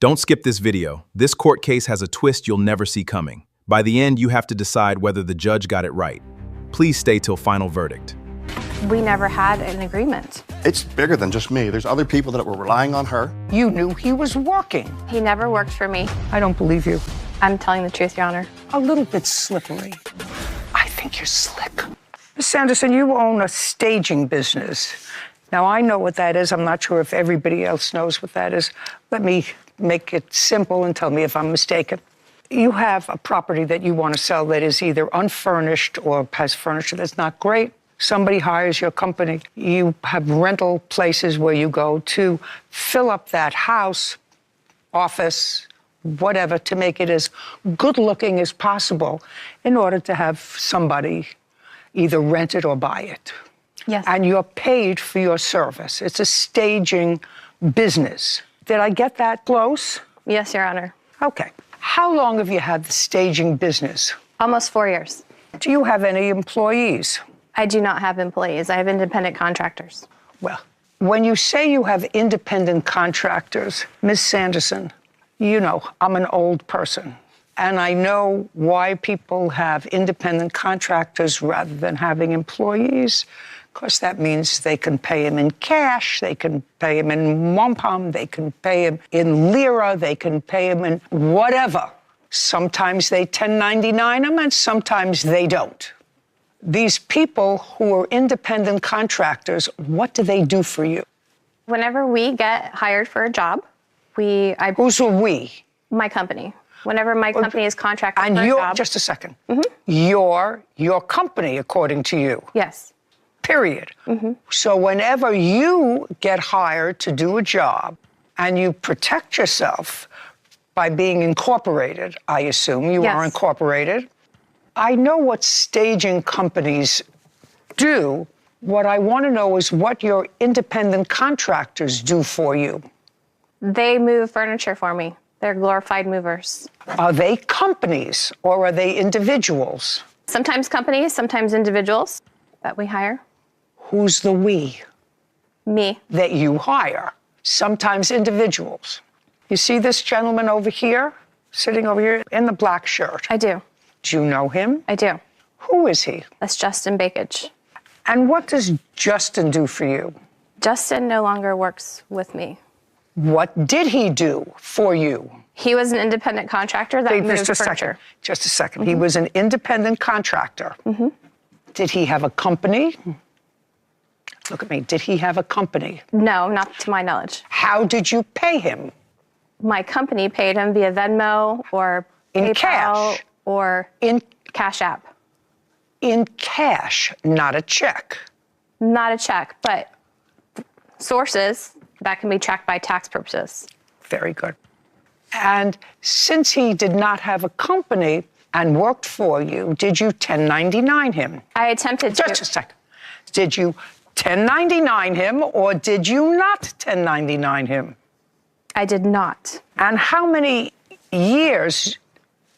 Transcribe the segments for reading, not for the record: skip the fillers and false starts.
Don't skip this video. This court case has a twist you'll never see coming. By the end, you have to decide whether the judge got it right. Please stay till final verdict. We never had an agreement. It's bigger than just me. There's other people that were relying on her. You knew he was working. He never worked for me. I don't believe you. I'm telling the truth, Your Honor. A little bit slippery. I think you're slick. Miss Sanderson, you own a staging business. Now, I know what that is. I'm not sure if everybody else knows what that is. Let me make it simple and tell me if I'm mistaken. You have a property that you want to sell that is either unfurnished or has furniture that's not great. Somebody hires your company. You have rental places where you go to fill up that house, office, whatever, to make it as good-looking as possible in order to have somebody either rent it or buy it. Yes. And you're paid for your service. It's a staging business. Did I get that close? Yes, Your Honor. Okay. How long have you had the staging business? Almost 4 years. Do you have any employees? I do not have employees. I have independent contractors. Well, when you say you have independent contractors, Ms. Sanderson, you know, I'm an old person, and I know why people have independent contractors rather than having employees. Of course, that means they can pay him in cash, they can pay him in wampum, they can pay him in lira, they can pay him in whatever. Sometimes they 1099 him, and sometimes they don't. These people who are independent contractors, what do they do for you? Whenever we get hired for a job, Who's a we? My company. Whenever my company is contracted for a job. Just a second. You're your company, according to you. Yes. Period. So whenever you get hired to do a job and you protect yourself by being incorporated, I assume you are incorporated. I know what staging companies do. What I want to know is what your independent contractors do for you. They move furniture for me. They're glorified movers. Are they companies or are they individuals? Sometimes companies, sometimes individuals that we hire. Who's the we? Me. That you hire. Sometimes individuals. You see this gentleman over here, sitting over here in the black shirt? I do. Do you know him? I do. Who is he? That's Justin Bakage. And what does Justin do for you? Justin no longer works with me. What did he do for you? He was an independent contractor that moved furniture. Just a second. He was an independent contractor. Did he have a company? Look at me. Did he have a company? No, not to my knowledge. How did you pay him? My company paid him via Venmo or In PayPal cash? or In Cash App. In cash, not a check. Not a check, but sources that can be tracked by tax purposes. Very good. And since he did not have a company and worked for you, did you 1099 him? I attempted to. Just a second. Did you 1099 him or did you not 1099 him? I did not. And how many years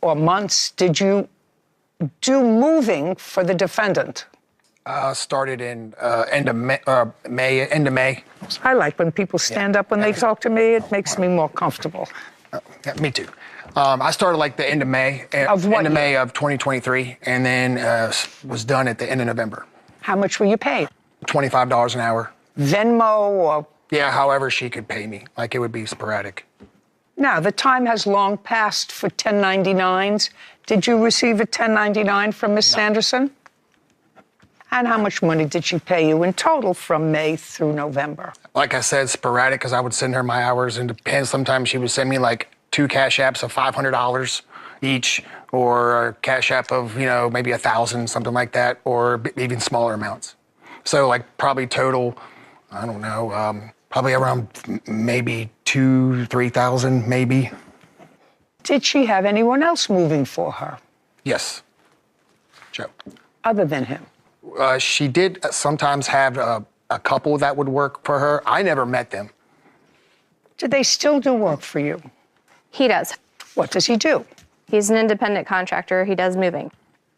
or months did you do moving for the defendant? Started in end of May. I like when people stand up when they talk to me. It makes me more comfortable. Yeah, me too. I started like the end of May. Of what End of year? May of 2023, and then was done at the end of November. How much were you paid? $25 an hour. Venmo or... Yeah, however she could pay me. Like it would be sporadic. Now, the time has long passed for 1099s. Did you receive a 1099 from Ms. Sanderson? And how much money did she pay you in total from May through November? Like I said, sporadic, because I would send her my hours, and depends. Sometimes she would send me like 2 cash apps of $500 each, or a cash app of, you know, maybe 1,000, something like that, or even smaller amounts. So like probably total, I don't know, probably around maybe 2,000, 3,000, maybe. Did she have anyone else moving for her? Yes, Joe. Other than him? She did sometimes have a couple that would work for her. I never met them. Do they still do work for you? He does. What does he do? He's an independent contractor. He does moving.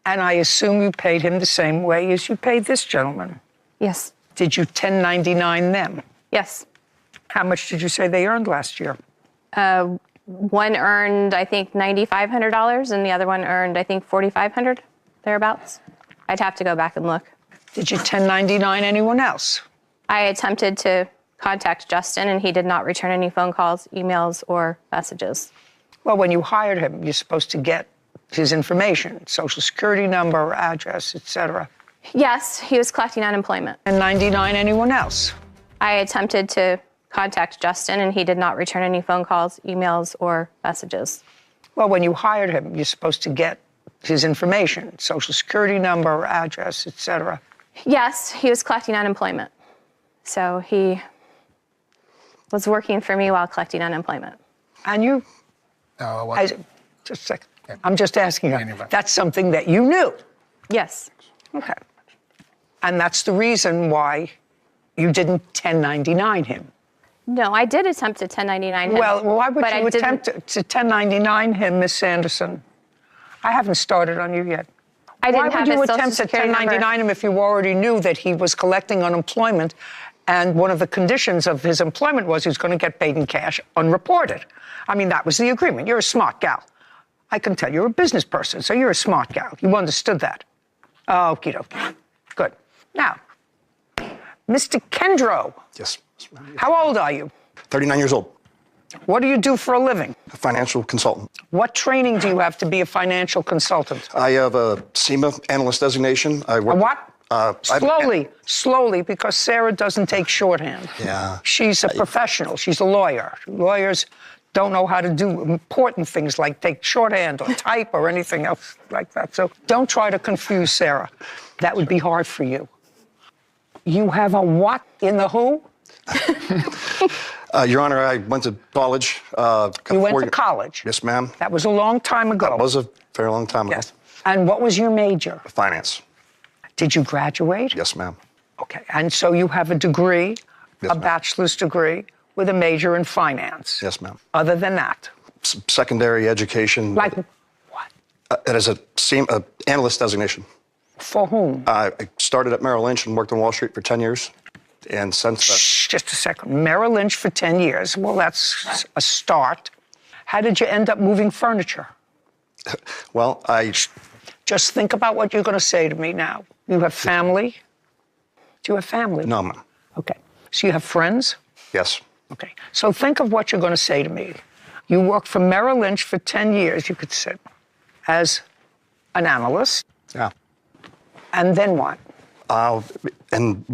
And I assume you paid him the same way as you paid this gentleman. Yes. Did you 1099 them? Yes. How much did you say they earned last year? One earned, I think, $9,500, and the other one earned, I think, $4,500, thereabouts. I'd have to go back and look. Did you 1099 anyone else? I attempted to contact Justin, and he did not return any phone calls, emails, or messages. Well, when you hired him, you're supposed to get his information, social security number, address, etc. Yes, he was collecting unemployment. And 99 anyone else? I attempted to contact Justin, and he did not return any phone calls, emails, or messages. Well, when you hired him, you're supposed to get his information, social security number, address, etc. Yes, he was collecting unemployment. So he was working for me while collecting unemployment. And you? Oh, well, Just a second. I'm just asking you. That's something that you knew. Yes. Okay. And that's the reason why you didn't 1099 him. No, I did attempt to 1099 him. Well, why would but you I attempt didn't- to 1099 him, Miss Sanderson? I haven't started on you yet. I didn't Why have would you his social attempt to security 1099 him if you already knew that he was collecting unemployment and one of the conditions of his employment was he was going to get paid in cash unreported? I mean, that was the agreement. You're a smart gal. I can tell you're a business person, so you're a smart gal. You understood that. Okie dokie. Good. Now, Mr. Kendro, Yes. how old are you? 39 years old. What do you do for a living? A financial consultant. What training do you have to be a financial consultant? I have a SEMA analyst designation. I work. A what? Slowly, because Sarah doesn't take shorthand. Yeah. She's a professional. She's a lawyer. Lawyers don't know how to do important things like take shorthand or type or anything else like that. So don't try to confuse Sarah. That would be hard for you. You have a what in the who? Your Honor, I went to college. You went to college? Yes, ma'am. That was a long time ago. That was a very long time ago. Yes. And what was your major? Finance. Did you graduate? Yes, ma'am. Okay. And so you have a degree, Yes, a ma'am. bachelor's degree with a major in finance. Yes, ma'am. Other than that? Secondary education. Like what? It is a SEMA analyst designation. For whom? I started at Merrill Lynch and worked on Wall Street for 10 years. And since then, Shh, just a second. Merrill Lynch for 10 years. Well, that's a start. How did you end up moving furniture? well, I Just think about what you're going to say to me now. You have family? Do you have family? no, ma'am. Okay. So you have friends? Yes. Okay. So think of what you're going to say to me. You worked for Merrill Lynch for 10 years, you could say, as an analyst. Yeah. And then what? And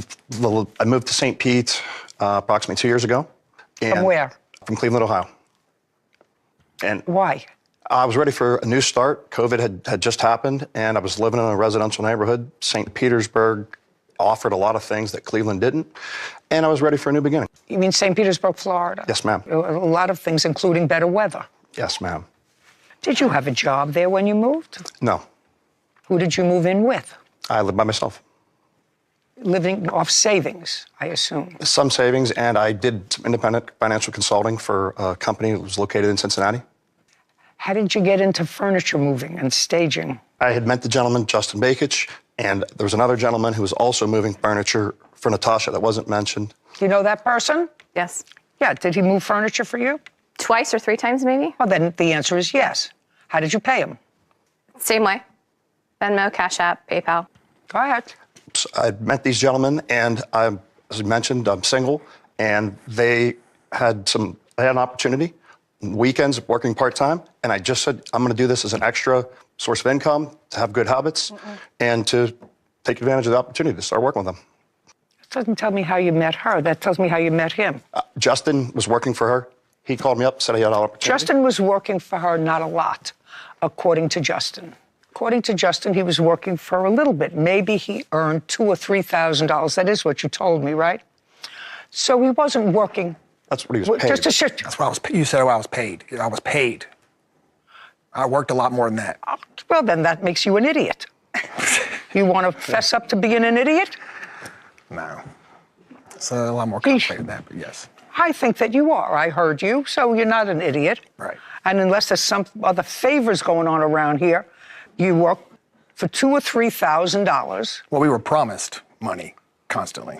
I moved to St. Pete approximately 2 years ago. From where? From Cleveland, Ohio. And Why? I was ready for a new start. COVID had just happened, and I was living in a residential neighborhood. St. Petersburg offered a lot of things that Cleveland didn't, and I was ready for a new beginning. You mean St. Petersburg, Florida? Yes, ma'am. A lot of things, including better weather. Yes, ma'am. Did you have a job there when you moved? No, Who did you move in with? I live by myself. Living off savings, I assume. Some savings, and I did some independent financial consulting for a company that was located in Cincinnati. How did you get into furniture moving and staging? I had met the gentleman, Justin PAYCHECK, and there was another gentleman who was also moving furniture for Natasha that wasn't mentioned. Do you know that person? Yes. Yeah, did he move furniture for you? Twice or three times, maybe? Well, then the answer is yes. How did you pay him? Same way. Venmo, Cash App, PayPal. Go ahead. So I met these gentlemen, and as I mentioned, I'm single, and they had an opportunity, weekends working part-time, and I just said, I'm going to do this as an extra source of income, to have good habits, and to take advantage of the opportunity to start working with them. That doesn't tell me how you met her. That tells me how you met him. Justin was working for her. He called me up, said he had an opportunity. Justin was working for her not a lot, according to Justin. According to Justin, he was working for her a little bit. Maybe he earned $2,000 or $3,000. That is what you told me, right? So he wasn't working. That's what he was paid. Just a shit. That's what I was. You said I was paid. I was paid. I worked a lot more than that. Well, then that makes you an idiot. You want to fess up to being an idiot? No, it's a lot more complicated than that. But yes. I think that you are. I heard you, so you're not an idiot. Right. And unless there's some other favors going on around here, you work for $2,000 or $3,000. Well, we were promised money constantly.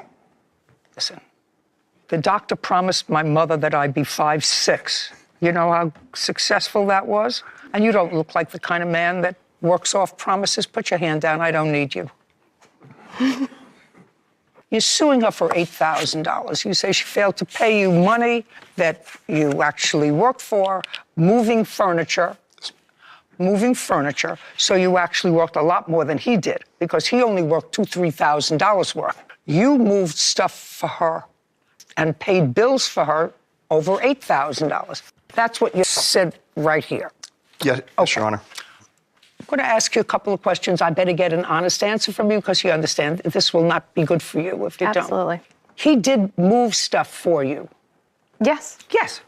Listen, the doctor promised my mother that I'd be 5'6", You know how successful that was? And you don't look like the kind of man that works off promises. Put your hand down. I don't need you. You're suing her for $8,000. You say she failed to pay you money that you actually worked for, moving furniture. So you actually worked a lot more than he did because he only worked $2,000, $3,000 worth. You moved stuff for her and paid bills for her over $8,000. That's what you said right here. Yes, Your Honor. I'm going to ask you a couple of questions. I better get an honest answer from you because you understand this will not be good for you if you don't. Absolutely. He did move stuff for you. Yes. Yes.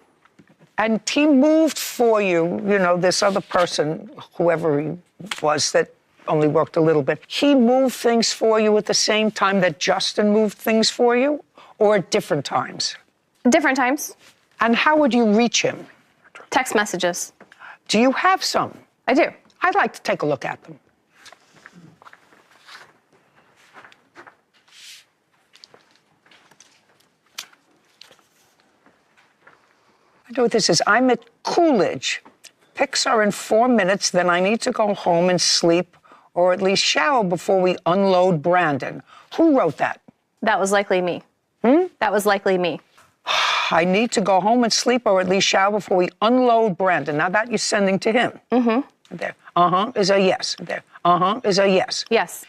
And he moved for you, you know, this other person, whoever he was that only worked a little bit. He moved things for you at the same time that Justin moved things for you or at different times? Different times. And how would you reach him? Text messages. Do you have some? I do. I'd like to take a look at them. I know what this is. I'm at Coolidge. Pics are in 4 minutes, then I need to go home and sleep or at least shower before we unload Brandon. Who wrote that? That was likely me. That was likely me. I need to go home and sleep or at least shower before we unload Brandon. Now that you're sending to him. There. Is a yes. There. Is a yes. Yes.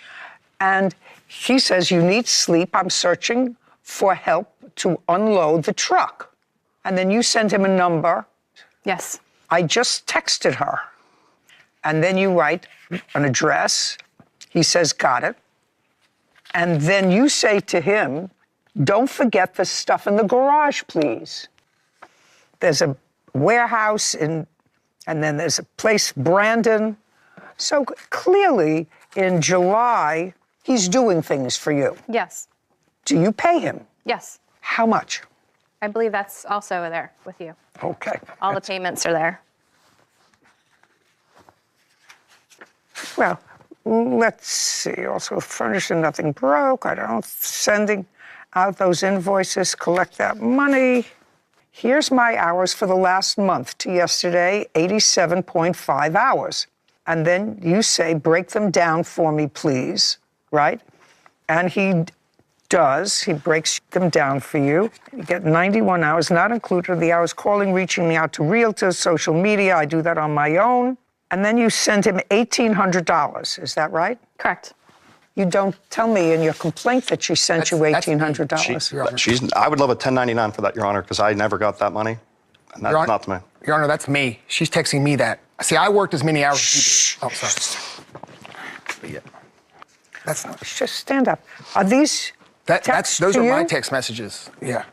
And he says, you need sleep. I'm searching for help to unload the truck. And then you send him a number. Yes. I just texted her. And then you write an address. He says, got it. And then you say to him, don't forget the stuff in the garage, please. There's a warehouse and then there's a place, Brandon. So clearly in July, he's doing things for you. Yes. Do you pay him? Yes. How much? I believe that's also there with you. Okay. All the payments are there. Well, let's see. Also, furnishing, nothing broke. I don't know. Sending out those invoices, collect that money. Here's my hours for the last month to yesterday, 87.5 hours. And then you say, break them down for me, please, right? And he does. He breaks them down for you. You get 91 hours, not included the hours calling, reaching me out to realtors, social media. I do that on my own. And then you send him $1,800. Is that right? Correct. You don't tell me in your complaint that she sent you $1,800. I would love a 1099 for that, Your Honor, because I never got that money. And that's not to me. Your Honor, that's me. She's texting me that. See, I worked as many hours as you did. Oh, sorry. But yeah. That's not. Just stand up. Are these those are my text messages. Yeah.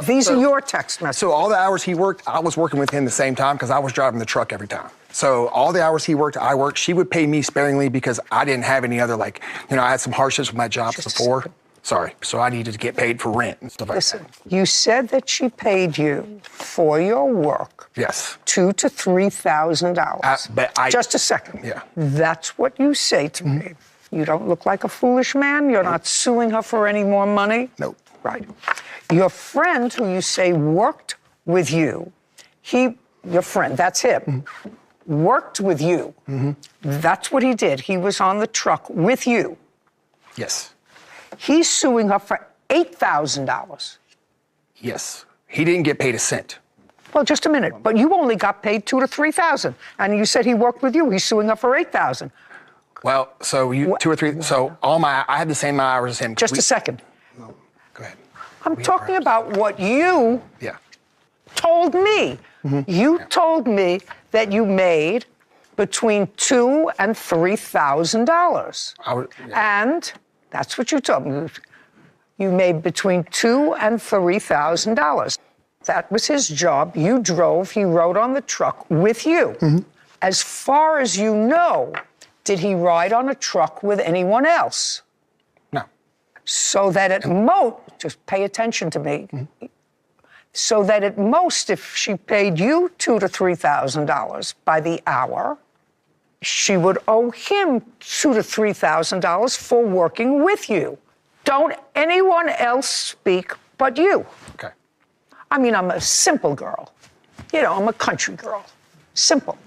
These are your text messages. So all the hours he worked, I was working with him the same time because I was driving the truck every time. So all the hours he worked, I worked. She would pay me sparingly because I didn't have any other, like, you know, I had some hardships with my jobs before. Sorry. So I needed to get paid for rent and stuff like that. Listen, you said that she paid you for your work. Yes. $2,000 to $3,000. But Just a second. Yeah. That's what you say to me. You don't look like a foolish man. You're not suing her for any more money. Nope. Right. Your friend, who you say worked with you, your friend, that's him, worked with you. That's what he did. He was on the truck with you. Yes. He's suing her for $8,000. Yes. He didn't get paid a cent. Well, just a minute. But you only got paid $2,000 to $3,000, and you said he worked with you. He's suing her for $8,000. Well, so you 2 or 3. So I had the same hours as him. Just a second. No, go ahead. I'm talking about what you told me. You told me that you made between $2,000 and $3,000. And that's what you told me. You made between $2,000 and $3,000. That was his job. You drove. He rode on the truck with you. As far as you know, did he ride on a truck with anyone else? No. So that at most, just pay attention to me. So that at most, if she paid you $2,000 to $3,000 by the hour, she would owe him $2,000 to $3,000 for working with you. Don't anyone else speak but you. Okay. I mean, I'm a simple girl. You know, I'm a country girl. Simple.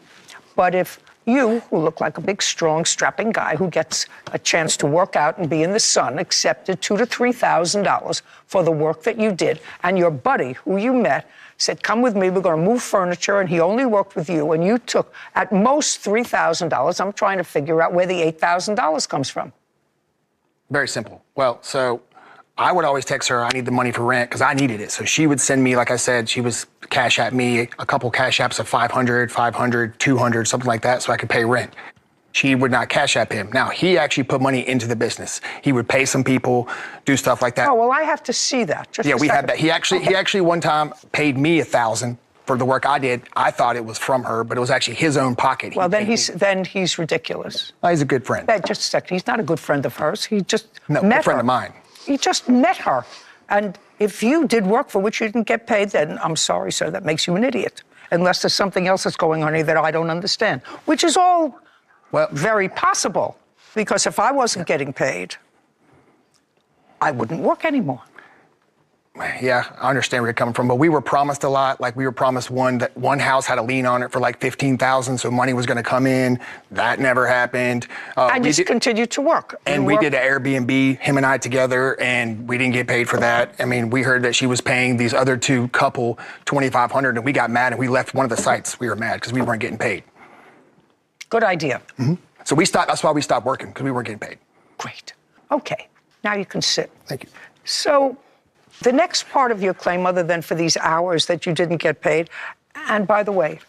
But if you, who look like a big, strong, strapping guy who gets a chance to work out and be in the sun, accepted $2,000 to $3,000 for the work that you did, and your buddy, who you met, said, come with me, we're going to move furniture, and he only worked with you, and you took, at most, $3,000, I'm trying to figure out where the $8,000 comes from. Very simple. Well, so I would always text her, I need the money for rent, because I needed it. So she would send me, like I said, she was cash at me, a couple cash apps of 500, 200, something like that, so I could pay rent. She would not cash app him. Now, he actually put money into the business. He would pay some people, do stuff like that. Oh, well, I have to see that. Just yeah, a we second. had that. He actually one time paid me $1,000 for the work I did. I thought it was from her, but it was actually his own pocket. Well, then he's ridiculous. Oh, he's a good friend. Just a second. He's not a good friend of hers. He just No, met good friend her. of mine. He just met her. And if you did work for which you didn't get paid, then I'm sorry, sir, that makes you an idiot. Unless there's something else that's going on here that I don't understand, which is all very possible. Because if I wasn't getting paid, I wouldn't work anymore. Yeah, I understand where you're coming from, but we were promised a lot. Like, we were promised one house had a lien on it for like $15,000, so money was going to come in. That never happened. And you continued to work. And we did an Airbnb, him and I together, and we didn't get paid for that. I mean, we heard that she was paying these other two couple $2,500, and we got mad and we left one of the sites. We were mad because we weren't getting paid. Good idea. Mm-hmm. So we stopped. That's why we stopped working, because we weren't getting paid. Great. Okay. Now you can sit. Thank you. So the next part of your claim, other than for these hours that you didn't get paid, and by the way,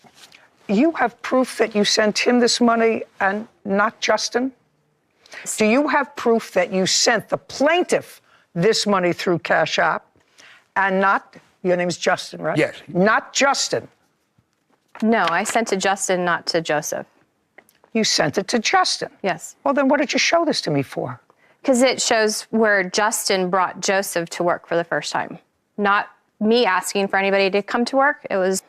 you have proof that you sent him this money and not Justin? Do you have proof that you sent the plaintiff this money through Cash App and not, your name's Justin, right? Yes. Not Justin. No, I sent to Justin, not to Joseph. You sent it to Justin? Yes. Well, then what did you show this to me for? Because it shows where Justin brought Joseph to work for the first time. Not me asking for anybody to come to work. It was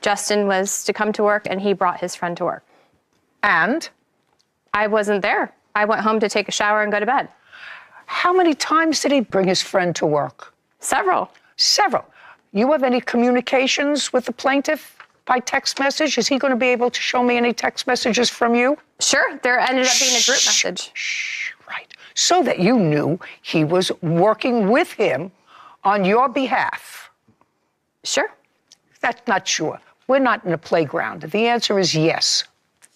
Justin was to come to work, and he brought his friend to work. And? I wasn't there. I went home to take a shower and go to bed. How many times did he bring his friend to work? Several. Several. You have any communications with the plaintiff by text message? Is he going to be able to show me any text messages from you? Sure. There ended up being a group message. Shh, right. So that you knew he was working with him on your behalf. Sure. That's not sure. We're not in a playground. The answer is yes.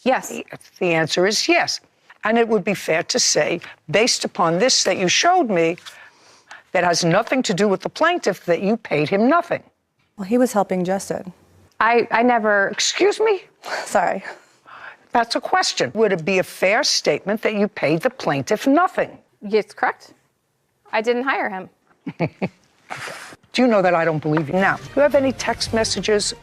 Yes. The answer is yes. And it would be fair to say, based upon this that you showed me, that has nothing to do with the plaintiff, that you paid him nothing. Well, he was helping Justin. I never... Excuse me? Sorry. That's a question. Would it be a fair statement that you paid the plaintiff nothing? Yes, correct. I didn't hire him. Do you know that I don't believe you? Now, do you have any text messages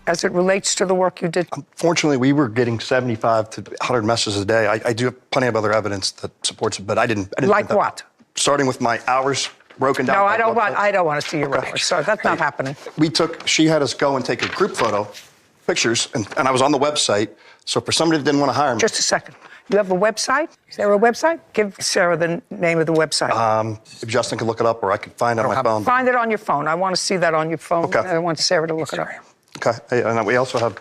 as it relates to the work you did? Fortunately, we were getting 75 to 100 messages a day. I do have plenty of other evidence that supports it, but I didn't Like what? Starting with my hours broken down. No, I don't want to see your hours. Sorry, that's not happening. She had us go and take a group photo, pictures, and I was on the website. So for somebody that didn't want to hire me. Just a second. You have a website? Is there a website? Give Sarah the name of the website. If Justin could look it up, or I could find it on my phone. Find it on your phone. I want to see that on your phone. Okay. I want Sarah to look it up. Okay. Hey, and we also have.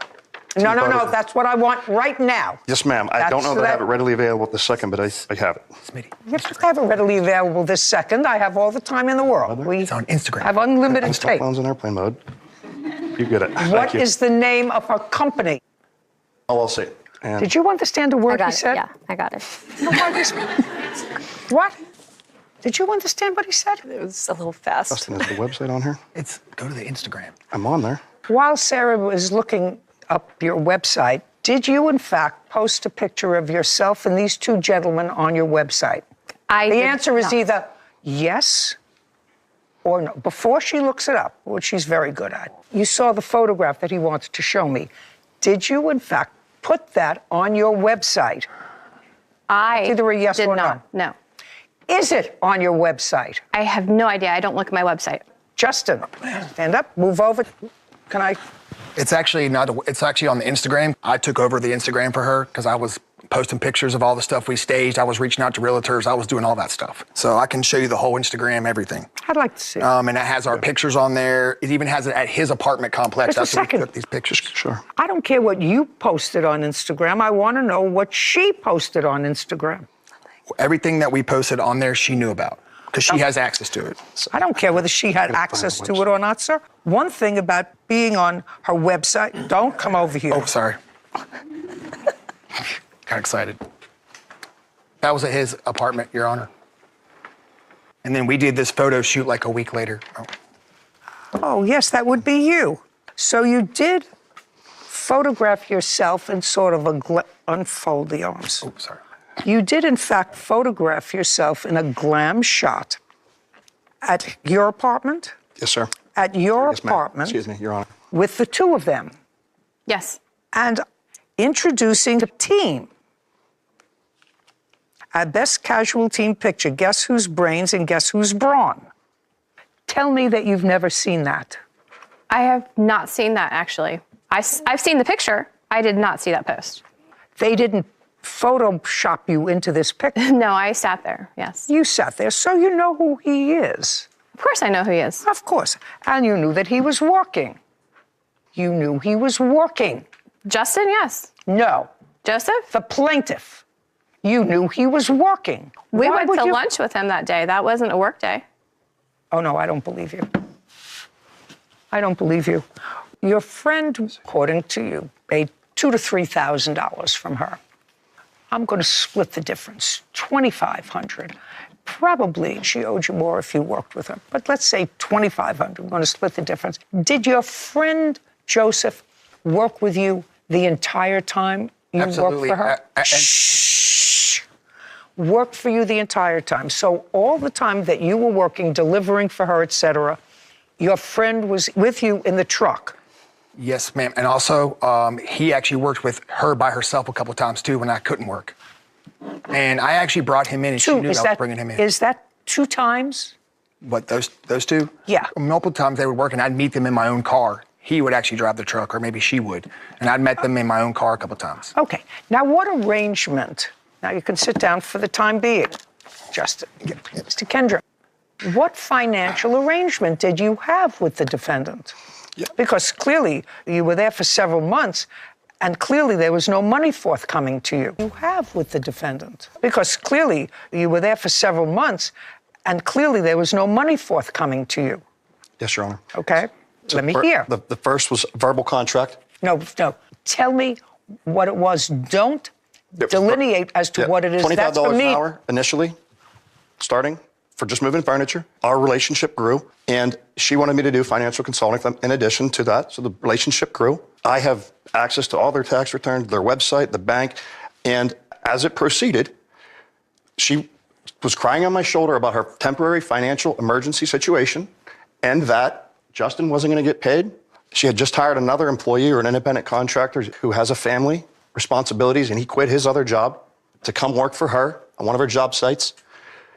No. photos. That's what I want right now. Yes, ma'am. I don't know that I have it readily available at this second, but I have it. You have it readily available this second. I have all the time in the world. It's on Instagram. have unlimited Cell tape. phone's in airplane mode. You get it. What is the name of her company? LLC. And Did you understand a I word got he it. said? Yeah, I got it. What? Did you understand what he said? It was a little fast. Justin, is the website on here? Go to the Instagram. I'm on there. While Sarah was looking up your website, did you, in fact, post a picture of yourself and these two gentlemen on your website? The answer is either yes or no. Before she looks it up, which she's very good at, you saw the photograph that he wanted to show me. Did you, in fact, put that on your website? I Either a yes did or not. No. Is it on your website? I have no idea. I don't look at my website. Justin, stand up, move over. Can I? It's actually not. It's actually on the Instagram. I took over the Instagram for her because I was posting pictures of all the stuff we staged. I was reaching out to realtors. I was doing all that stuff. So I can show you the whole Instagram, everything. I'd like to see it. And it has our pictures on there. It even has it at his apartment complex. Just a That's where we second. took these pictures. Sure. I don't care what you posted on Instagram. I want to know what she posted on Instagram. Everything that we posted on there, she knew about because she has access to it. I don't care whether she had access to it or not, sir. One thing about being on her website, don't come over here. Oh, sorry. Got excited. That was at his apartment, Your Honor. And then we did this photo shoot like a week later. Oh, yes, that would be you. So you did photograph yourself in sort of a unfold the arms. Oh, sorry. You did, in fact, photograph yourself in a glam shot at your apartment? Yes, sir. At your Yes, ma'am. apartment. Excuse me, Your Honor. With the two of them. Yes. And introducing the team. Our best casual team picture. Guess whose brains and guess whose brawn? Tell me that you've never seen that. I have not seen that, actually. I've seen the picture. I did not see that post. They didn't Photoshop you into this picture. No, I sat there, yes. You sat there, so you know who he is. Of course I know who he is. Of course. And you knew that he was working. You knew he was working. Justin, yes. No. Joseph? The plaintiff. You knew he was working. We Why went would to you- lunch with him that day. That wasn't a work day. Oh, no, I don't believe you. I don't believe you. Your friend, according to you, paid $2,000 to $3,000 from her. I'm going to split the difference, $2,500. Probably she owed you more if you worked with her, but let's say $2,500. I'm going to split the difference. Did your friend Joseph work with you the entire time you Absolutely. worked for her? Shh. Worked for you the entire time. So all the time that you were working, delivering for her, etc., your friend was with you in the truck. Yes, ma'am. And also, he actually worked with her by herself a couple of times, too, when I couldn't work. And I actually brought him in, and she knew that I was bringing him in. Is that 2 times? What, those two? Yeah. Multiple times they would work, and I'd meet them in my own car. He would actually drive the truck, or maybe she would. And I'd met them in my own car a couple of times. Okay. Now, what arrangement? Now, you can sit down for the time being, Justin. Mr. Kendra, what financial arrangement did you have with the defendant? Yeah. Because clearly you were there for several months, and clearly there was no money forthcoming to you. You have with the defendant. Because clearly you were there for several months, and clearly there was no money forthcoming to you. Yes, Your Honor. Okay? So Let me hear. The first was verbal contract. No. Tell me what it was. Don't delineate as to what it is. That's for $25 me. an hour initially, starting for just moving furniture. Our relationship grew, and she wanted me to do financial consulting in addition to that. So the relationship grew. I have access to all their tax returns, their website, the bank, and as it proceeded, she was crying on my shoulder about her temporary financial emergency situation and that Justin wasn't going to get paid. She had just hired another employee or an independent contractor who has a family responsibilities, and he quit his other job to come work for her on one of her job sites.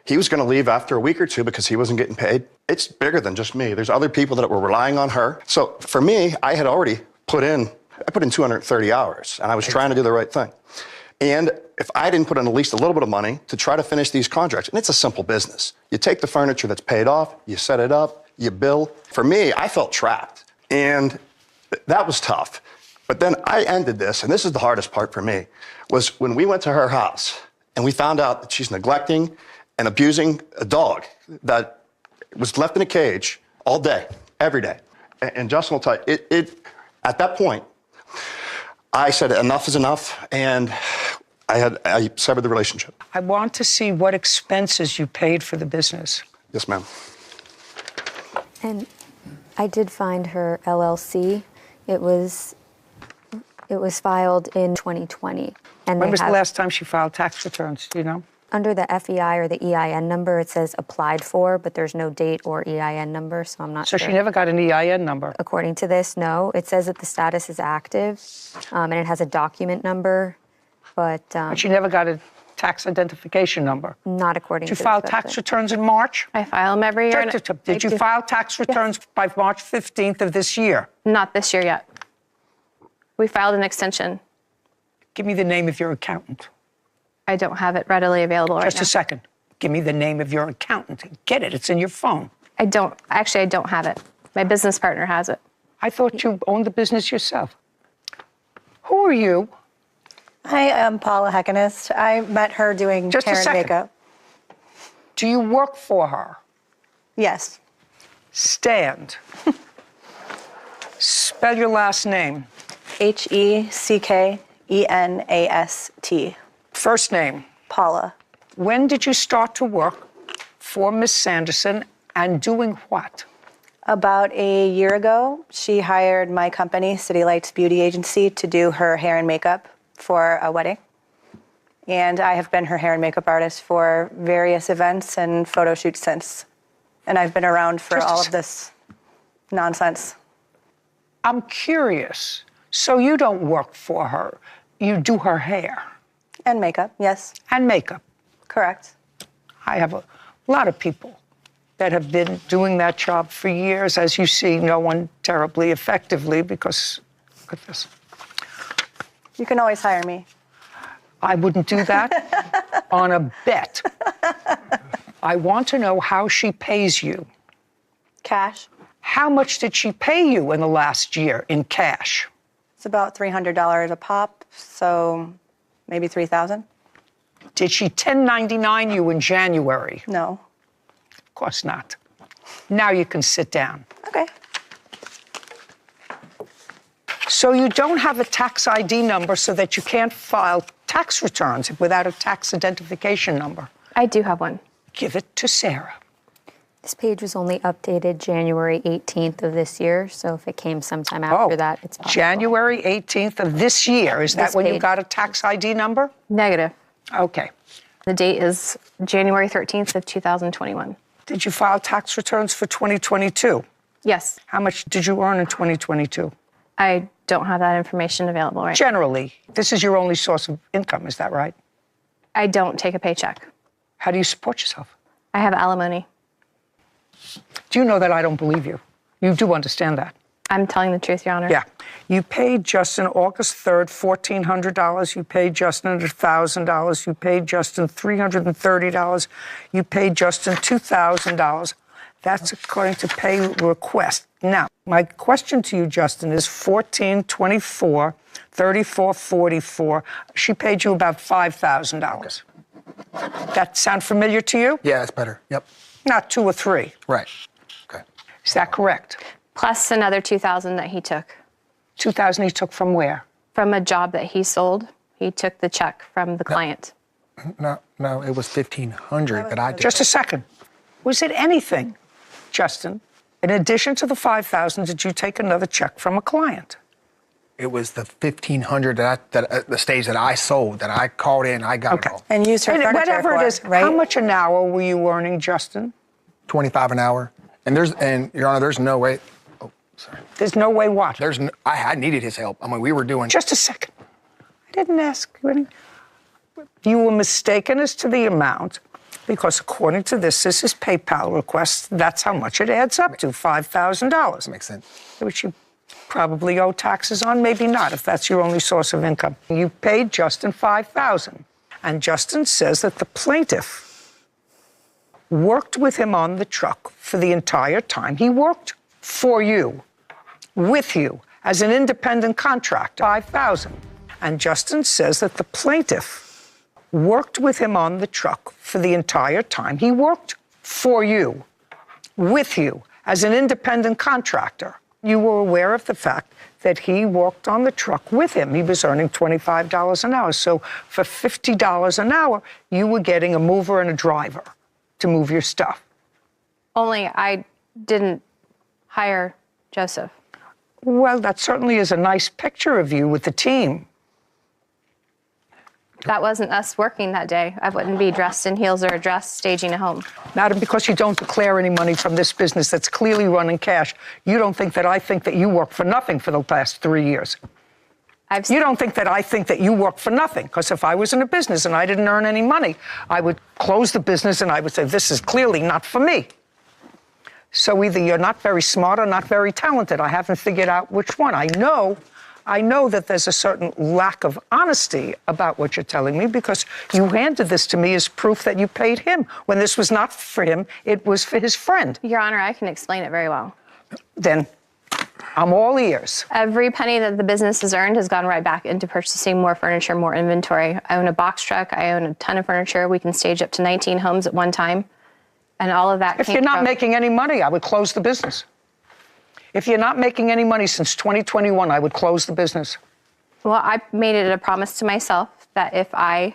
He was going to leave after a week or two because he wasn't getting paid. It's bigger than just me. There's other people that were relying on her. So for me, I had already put in 230 hours, and I was trying to do the right thing. And if I didn't put in at least a little bit of money to try to finish these contracts, and it's a simple business. You take the furniture that's paid off, you set it up, you bill. For me, I felt trapped, and that was tough. But then I ended this, and this is the hardest part for me, was when we went to her house and we found out that she's neglecting and abusing a dog that was left in a cage all day, every day. And Justin will tell you, at that point, I said enough is enough, and I severed the relationship. I want to see what expenses you paid for the business. Yes, ma'am. And I did find her LLC. It was filed in 2020. And When was the last time she filed tax returns? Do you know? Under the FEI or the EIN number, it says applied for, but there's no date or EIN number, so I'm not So sure. she never got an EIN number. According to this, no. It says that the status is active, and it has a document number, but But she never got a tax identification number. not according Did to you file this tax website. returns in March? I file them every year. Did you file tax returns by March 15th of this year? Not this year yet. We filed an extension. Give me the name of your accountant. I don't have it readily available right now. Just a second. Give me the name of your accountant. Get it. It's in your phone. I don't have it. My business partner has it. I thought you owned the business yourself. Who are you? I am Paula Heckenist. I met her doing Just a hair and second. makeup. Do you work for her? Yes. Stand. Spell your last name. Heckenast. First name. Paula. When did you start to work for Miss Sanderson and doing what? About a year ago, she hired my company, City Lights Beauty Agency, to do her hair and makeup for a wedding. And I have been her hair and makeup artist for various events and photo shoots since. And I've been around for all of this nonsense. I'm curious. So you don't work for her. You do her hair. And makeup, yes. And makeup. Correct. I have a lot of people that have been doing that job for years. As you see, no one terribly effectively because, look at this. You can always hire me. I wouldn't do that on a bet. I want to know how she pays you. Cash. How much did she pay you in the last year in cash? It's about $300 a pop, so maybe $3,000. Did she 1099 you in January? No. Of course not. Now you can sit down. Okay. So you don't have a tax ID number so that you can't file tax returns without a tax identification number. I do have one. Give it to Sarah. This page was only updated January 18th of this year, so if it came sometime after that, it's possible. January 18th of this year. Is that This when you page. got a tax ID number? Negative. Okay. The date is January 13th of 2021. Did you file tax returns for 2022? Yes. How much did you earn in 2022? I don't have that information available right now. Generally, this is your only source of income, is that right? I don't take a paycheck. How do you support yourself? I have alimony. Do you know that I don't believe you? You do understand that? I'm telling the truth, Your Honor. Yeah. You paid Justin August 3rd, $1,400. You paid Justin $1,000. You paid Justin $330. You paid Justin $2,000. That's according to pay request. Now, my question to you, Justin, is 14, 24, 34, 44. She paid you about $5,000. That sound familiar to you? Yeah, that's better. Yep. Not 2 or 3. Right. Okay. Is that correct? Plus another $2,000 that he took. 2,000 he took from where? From a job that he sold. He took the check from the client. No, it was $1,500 that I did. Just a second. Was it anything, Justin, in addition to the $5,000, did you take another check from a client? It was the $1,500 that at the stage that I sold, that I called in, I got it all. And use her And furniture whatever for it is, right? how much an hour were you earning, Justin? $25 an hour. And Your Honor, there's no way. Oh, sorry. There's no way what? I needed his help. I mean, we were doing. Just a second. I didn't ask you any. You were mistaken as to the amount because according to this is PayPal request. That's how much it adds up to, $5,000. Makes sense. Which you probably owe taxes on, maybe not, if that's your only source of income. You paid Justin $5,000. And Justin says that the plaintiff worked with him on the truck for the entire time. He worked for you, with you, as an independent contractor, $5,000. And Justin says that the plaintiff worked with him on the truck for the entire time. He worked for you, with you, as an independent contractor. You were aware of the fact that he worked on the truck with him. He was earning $25 an hour. So for $50 an hour, you were getting a mover and a driver to move your stuff. Only I didn't hire Joseph. Well, that certainly is a nice picture of you with the team. That wasn't us working that day. I wouldn't be dressed in heels or a dress staging a home. Madam, because you don't declare any money from this business that's clearly running cash, you don't think that I think that you worked for nothing for the past 3 years. You don't think that I think that you worked for nothing, because if I was in a business and I didn't earn any money, I would close the business and I would say, this is clearly not for me. So either you're not very smart or not very talented. I haven't figured out which one. I know I know that there's a certain lack of honesty about what you're telling me because you handed this to me as proof that you paid him when this was not for him, it was for his friend. Your Honor, I can explain it very well. Then I'm all ears. Every penny that the business has earned has gone right back into purchasing more furniture, more inventory. I own a box truck. I own a ton of furniture. We can stage up to 19 homes at one time. And all of that If you're not making any money, I would close the business. If you're not making any money since 2021, I would close the business. Well, I made it a promise to myself that if I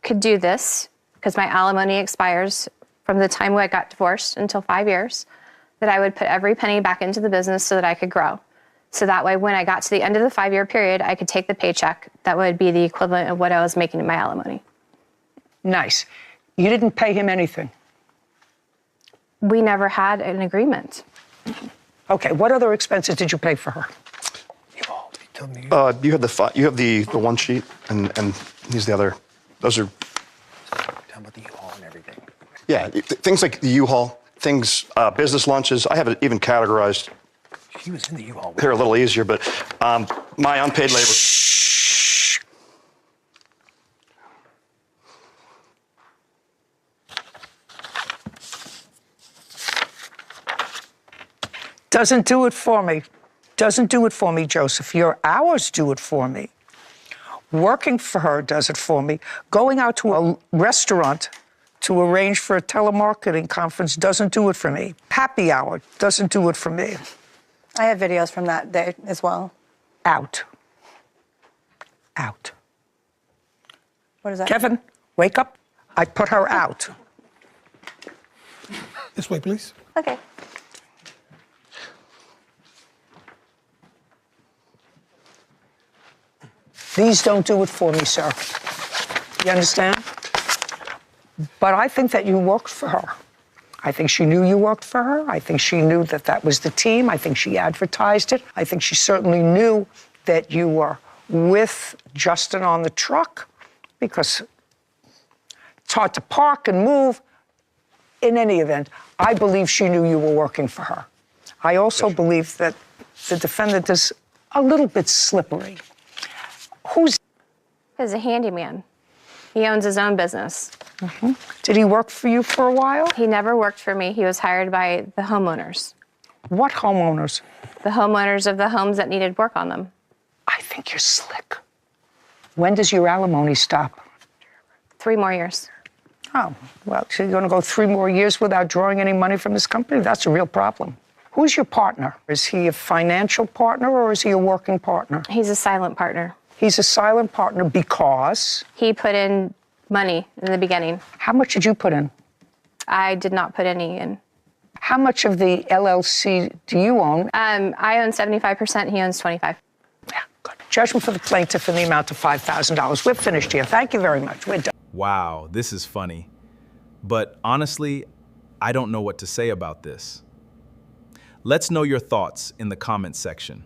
could do this, because my alimony expires from the time I got divorced until 5 years, that I would put every penny back into the business so that I could grow. So that way, when I got to the end of the 5-year period, I could take the paycheck that would be the equivalent of what I was making in my alimony. Nice. You didn't pay him anything. We never had an agreement. Okay, what other expenses did you pay for her? You have the one sheet, and here's the other. Those are. Talking about the U-Haul and everything. Yeah, things like the U-Haul, things, business lunches. I have it even categorized. She was in the U-Haul. Here a little easier, but my unpaid labor. Doesn't do it for me. Doesn't do it for me, Joseph. Your hours do it for me. Working for her does it for me. Going out to a restaurant to arrange for a telemarketing conference doesn't do it for me. Happy hour doesn't do it for me. I have videos from that day as well. Out. Out. What is that? Kevin, wake up. I put her out. This way, please. Okay. These don't do it for me, sir. You understand? But I think that you worked for her. I think she knew you worked for her. I think she knew that that was the team. I think she advertised it. I think she certainly knew that you were with Justin on the truck because it's hard to park and move. In any event, I believe she knew you were working for her. I also believe that the defendant is a little bit slippery. Who's? He's a handyman. He owns his own business. Mm-hmm. Did he work for you for a while? He never worked for me. He was hired by the homeowners. What homeowners? The homeowners of the homes that needed work on them. I think you're slick. When does your alimony stop? 3 more years. Oh, well, so you're going to go 3 more years without drawing any money from this company? That's a real problem. Who's your partner? Is he a financial partner or is he a working partner? He's a silent partner. He's a silent partner because? He put in money in the beginning. How much did you put in? I did not put any in. How much of the LLC do you own? I own 75%, he owns 25%. Yeah, good. Judgment for the plaintiff in the amount of $5,000. We're finished here. Thank you very much. We're done. Wow, this is funny. But honestly, I don't know what to say about this. Let's know your thoughts in the comments section.